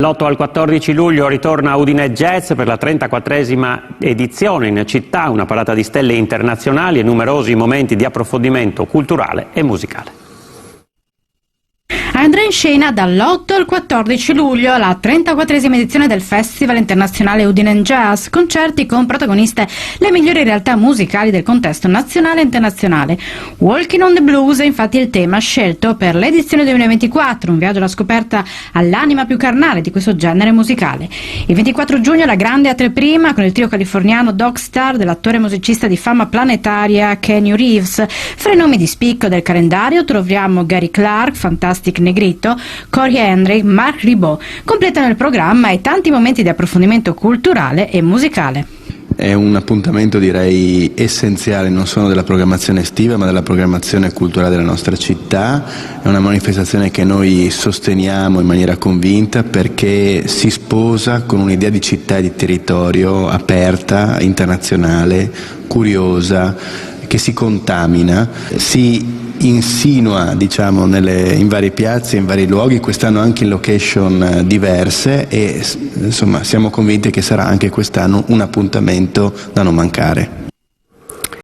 L'8 al 14 luglio ritorna Udine Jazz per la 34esima edizione in città, una parata di stelle internazionali e numerosi momenti di approfondimento culturale e musicale. Andrà in scena dall'8 al 14 luglio la 34esima edizione del Festival Internazionale Udine Jazz, concerti con protagoniste le migliori realtà musicali del contesto nazionale e internazionale. Walking on the Blues è infatti il tema scelto per l'edizione 2024, un viaggio alla scoperta all'anima più carnale di questo genere musicale. Il 24 giugno la grande anteprima con il trio californiano Dog Star dell'attore e musicista di fama planetaria Keanu Reeves. Fra i nomi di spicco del calendario troviamo Gary Clark, Fantastic Negrito, Corey Henry, Marc Ribot. Completano il programma e tanti momenti di approfondimento culturale e musicale. È un appuntamento, direi, essenziale non solo della programmazione estiva ma della programmazione culturale della nostra città. È una manifestazione che noi sosteniamo in maniera convinta perché si sposa con un'idea di città e di territorio aperta, internazionale, curiosa, che si contamina, si insinua, diciamo, in varie piazze, in vari luoghi, quest'anno anche in location diverse e insomma siamo convinti che sarà anche quest'anno un appuntamento da non mancare.